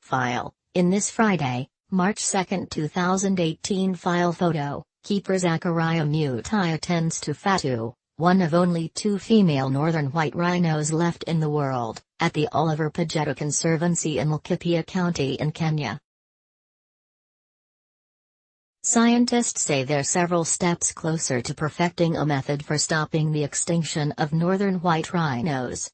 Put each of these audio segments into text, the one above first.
File. In this Friday, March 2, 2018 file photo, keeper Zachariah Mutai attends to Fatu, one of only 2 female northern white rhinos left in the world, at the Oliver Pajeta Conservancy in Laikipia County in Kenya. Scientists say they're several steps closer to perfecting a method for stopping the extinction of northern white rhinos.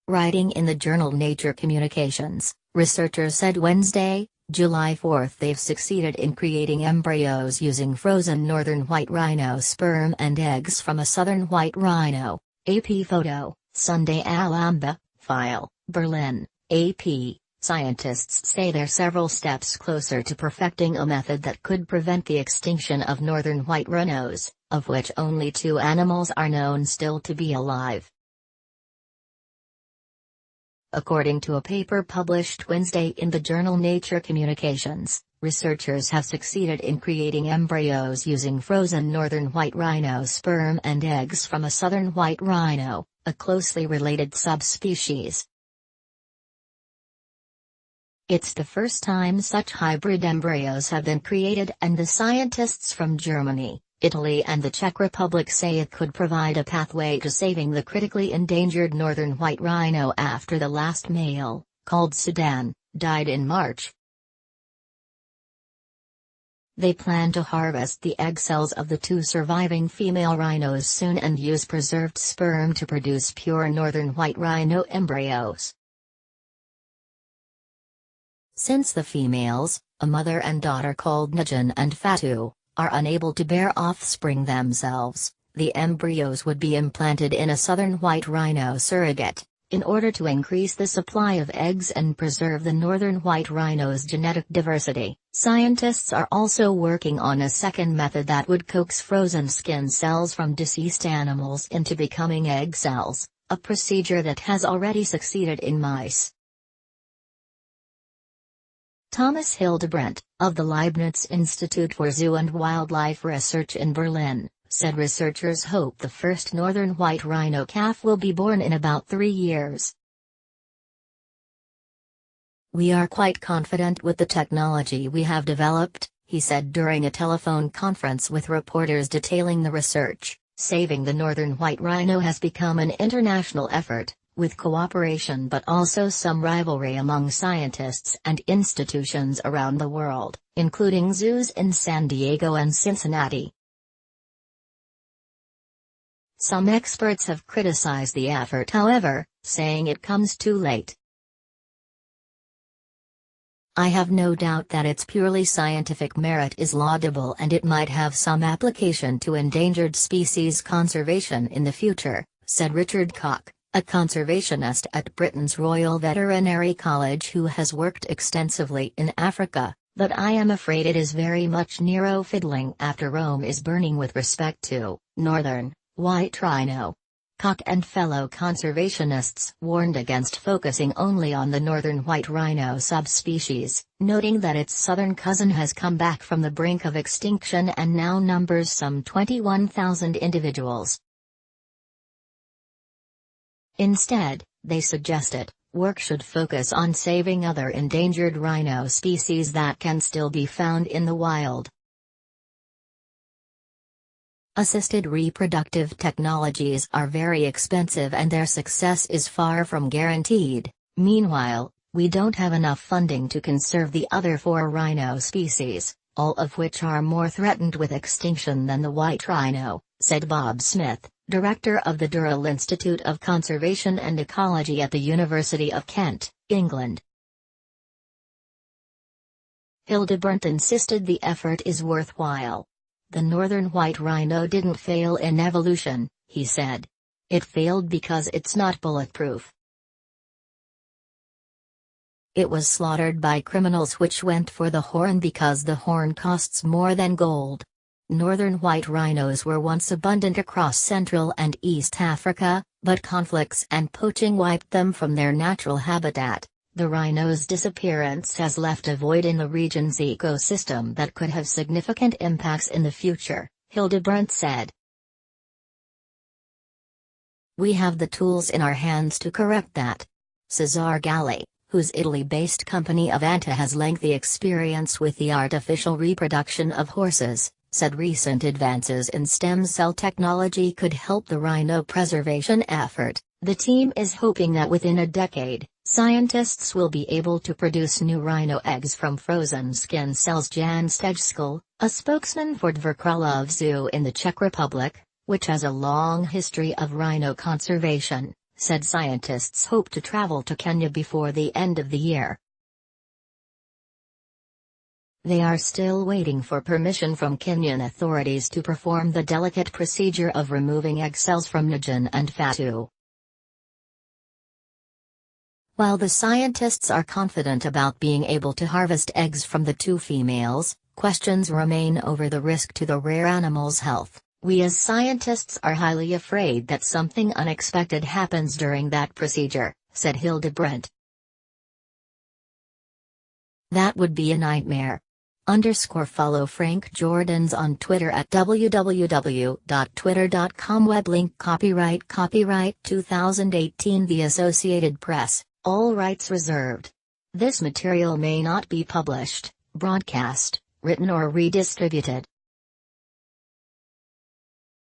Writing in the journal Nature Communications, researchers said Wednesday, July 4 they've succeeded in creating embryos using frozen northern white rhino sperm and eggs from a southern white rhino. AP photo, Sunday Alamba, file, Berlin, AP. Scientists say they're several steps closer to perfecting a method that could prevent the extinction of northern white rhinos, of which only 2 animals are known still to be alive. According to a paper published Wednesday in the journal Nature Communications, researchers have succeeded in creating embryos using frozen northern white rhino sperm and eggs from a southern white rhino, a closely related subspecies. It's the first time such hybrid embryos have been created, and the scientists from Germany, Italy and the Czech Republic say it could provide a pathway to saving the critically endangered northern white rhino after the last male, called Sudan, died in March. They plan to harvest the egg cells of the 2 surviving female rhinos soon and use preserved sperm to produce pure northern white rhino embryos. Since the females, a mother and daughter called Najan and Fatu, are unable to bear offspring themselves, the embryos would be implanted in a southern white rhino surrogate, in order to increase the supply of eggs and preserve the northern white rhino's genetic diversity. Scientists are also working on a second method that would coax frozen skin cells from deceased animals into becoming egg cells, a procedure that has already succeeded in mice. Thomas Hildebrandt, of the Leibniz Institute for Zoo and Wildlife Research in Berlin, said researchers hope the first northern white rhino calf will be born in about 3 years. "We are quite confident with the technology we have developed," he said during a telephone conference with reporters detailing the research. Saving the northern white rhino has become an international effort, with cooperation but also some rivalry among scientists and institutions around the world, including zoos in San Diego and Cincinnati. Some experts have criticized the effort, however, saying it comes too late. "I have no doubt that its purely scientific merit is laudable and it might have some application to endangered species conservation in the future," said Richard Koch, a conservationist at Britain's Royal Veterinary College who has worked extensively in Africa, "but I am afraid it is very much Nero fiddling after Rome is burning with respect to northern white rhino." Koch and fellow conservationists warned against focusing only on the northern white rhino subspecies, noting that its southern cousin has come back from the brink of extinction and now numbers some 21,000 individuals. Instead, they suggested, work should focus on saving other endangered rhino species that can still be found in the wild. Assisted reproductive technologies are very expensive and their success is far from guaranteed. Meanwhile, we don't have enough funding to conserve the other 4 rhino species, all of which are more threatened with extinction than the white rhino, said Bob Smith, director of the Durrell Institute of Conservation and Ecology at the University of Kent, England. Hildebrandt insisted the effort is worthwhile. "The northern white rhino didn't fail in evolution," he said. "It failed because it's not bulletproof. It was slaughtered by criminals which went for the horn because the horn costs more than gold." Northern white rhinos were once abundant across Central and East Africa, but conflicts and poaching wiped them from their natural habitat. The rhino's disappearance has left a void in the region's ecosystem that could have significant impacts in the future, Hildebrandt said. "We have the tools in our hands to correct that. Cesar Galli, whose Italy-based company Avanta has lengthy experience with the artificial reproduction of horses, said recent advances in stem cell technology could help the rhino preservation effort. The team is hoping that within a decade, scientists will be able to produce new rhino eggs from frozen skin cells. Jan Stejskal, a spokesman for Dvorkralov Zoo in the Czech Republic, which has a long history of rhino conservation, said scientists hope to travel to Kenya before the end of the year. They are still waiting for permission from Kenyan authorities to perform the delicate procedure of removing egg cells from Najan and Fatu. While the scientists are confident about being able to harvest eggs from the two females, questions remain over the risk to the rare animal's health. We as scientists are highly afraid that something unexpected happens during that procedure, said Hilde Brent. That would be a nightmare. _follow Frank Jordans on Twitter at www.twitter.com. Web link copyright 2018 The Associated Press, all rights reserved. This material may not be published, broadcast, written or redistributed.